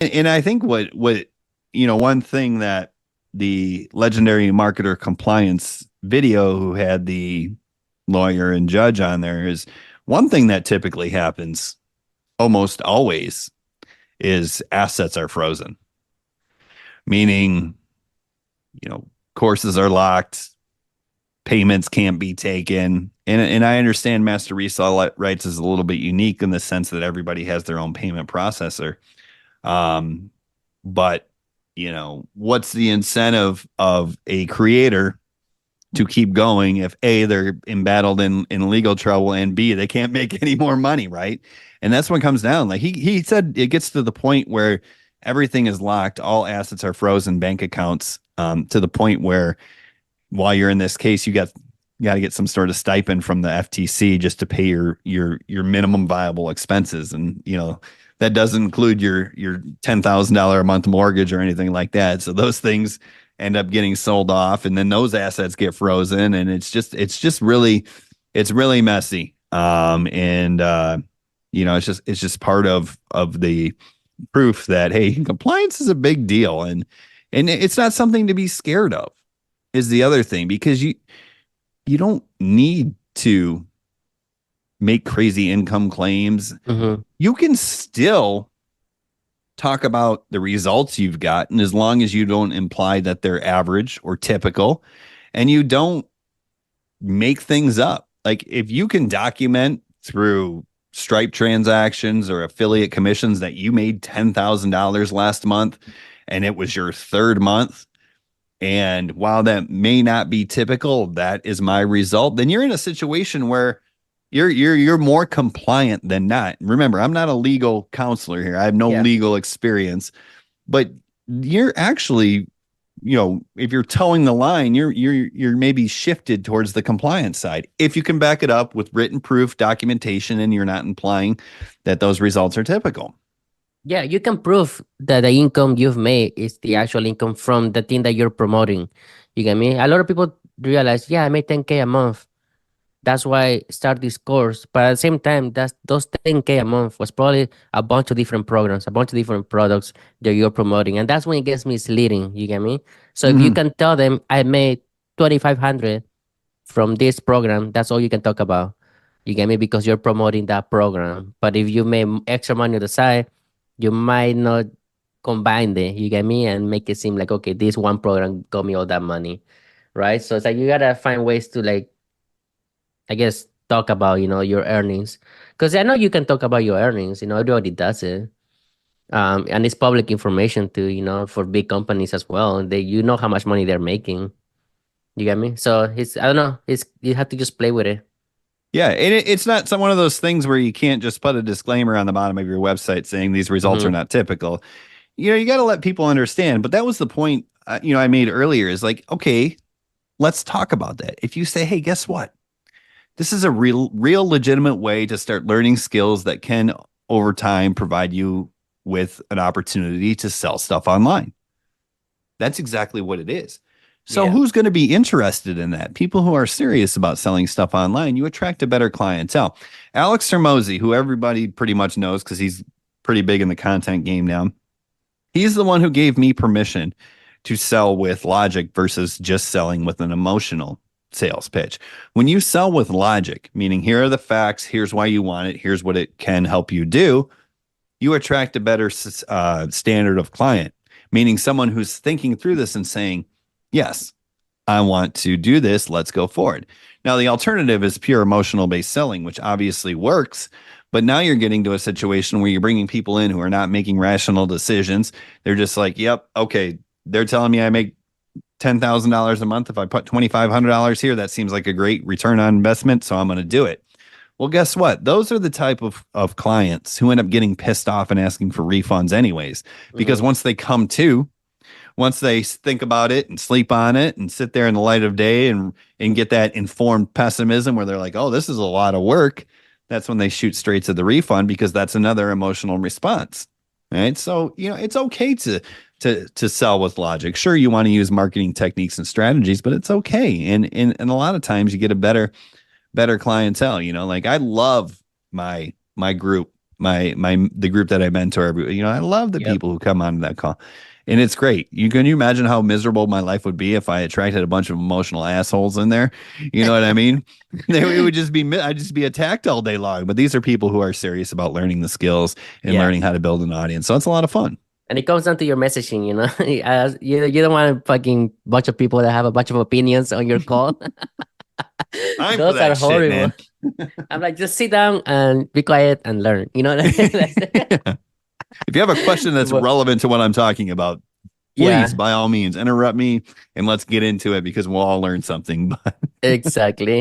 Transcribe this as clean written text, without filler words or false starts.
And I think one thing that the legendary marketer compliance video who had the lawyer and judge on there is one thing that typically happens almost always is assets are frozen, meaning, courses are locked, payments can't be taken. And I understand master resale rights is a little bit unique in the sense that everybody has their own payment processor. But what's the incentive of a creator to keep going if A, they're embattled in legal trouble, and B, they can't make any more money, right? And that's what comes down. Like he said, it gets to the point where everything is locked, all assets are frozen, bank accounts, to the point where while you're in this case, you got to get some sort of stipend from the FTC just to pay your minimum viable expenses, and that doesn't include your $10,000 a month mortgage or anything like that. So those things end up getting sold off, and then those assets get frozen, and it's really messy. It's just part of the proof that, hey, compliance is a big deal, and it's not something to be scared of. Is the other thing, because you don't need to make crazy income claims. Mm-hmm. You can still talk about the results you've gotten as long as you don't imply that they're average or typical, and you don't make things up. Like if you can document through Stripe transactions or affiliate commissions that you made $10,000 last month and it was your third month, and while that may not be typical, that is my result, then you're in a situation where you're more compliant than not. Remember, I'm not a legal counselor here. I have no legal experience, but you're actually, if you're towing the line, you're maybe shifted towards the compliance side if you can back it up with written proof, documentation, and you're not implying that those results are typical. Yeah, you can prove that the income you've made is the actual income from the thing that you're promoting. You get me? A lot of people realize, yeah, I made 10K a month. That's why I start this course. But at the same time, those 10K a month was probably a bunch of different programs, a bunch of different products that you're promoting. And that's when it gets misleading. You get me? So if you can tell them I made 2,500 from this program, that's all you can talk about. You get me? Because you're promoting that program. But if you made extra money on the side, you might not combine it, you get me, and make it seem like, okay, this one program got me all that money, right? So it's like you gotta find ways to, like, I guess, talk about, your earnings. Because I know you can talk about your earnings, everybody does it. And it's public information too, for big companies as well. You know how much money they're making. You get me? So I don't know, you have to just play with it. Yeah, and it's not one of those things where you can't just put a disclaimer on the bottom of your website saying these results are not typical. You got to let people understand. But that was the point, I made earlier is like, okay, let's talk about that. If you say, hey, guess what? This is a real legitimate way to start learning skills that can, over time, provide you with an opportunity to sell stuff online. That's exactly what it is. So who's going to be interested in that? People who are serious about selling stuff online. You attract a better clientele. Alex Hormozi, who everybody pretty much knows because he's pretty big in the content game now, he's the one who gave me permission to sell with logic versus just selling with an emotional sales pitch. When you sell with logic, meaning here are the facts, here's why you want it, here's what it can help you do, you attract a better standard of client, meaning someone who's thinking through this and saying, yes, I want to do this. Let's go forward. Now, the alternative is pure emotional based selling, which obviously works. But now you're getting to a situation where you're bringing people in who are not making rational decisions. They're just like, yep, okay, they're telling me I make $10,000 a month. If I put $2,500 here, that seems like a great return on investment. So I'm going to do it. Well, guess what? Those are the type of clients who end up getting pissed off and asking for refunds anyways, because once they think about it and sleep on it and sit there in the light of day and get that informed pessimism where they're like, oh, this is a lot of work. That's when they shoot straight to the refund, because that's another emotional response. Right. So, it's okay to sell with logic. Sure, you want to use marketing techniques and strategies, but it's okay. And a lot of times you get a better clientele. Like I love my group the group that I mentor. You know, I love the Yep. people who come on that call. And it's great. Can you imagine how miserable my life would be if I attracted a bunch of emotional assholes in there? You know what I mean? It would just be I'd just be attacked all day long. But these are people who are serious about learning the skills and Yeah. learning how to build an audience. So it's a lot of fun. And it comes down to your messaging, you know. You don't want a fucking bunch of people that have a bunch of opinions on your call. I'm for Those that are shit, horrible. man. I'm like, just sit down and be quiet and learn. You know. If you have a question that's But- relevant to what I'm talking about, yeah, please, by all means, interrupt me and let's get into it because we'll all learn something. exactly.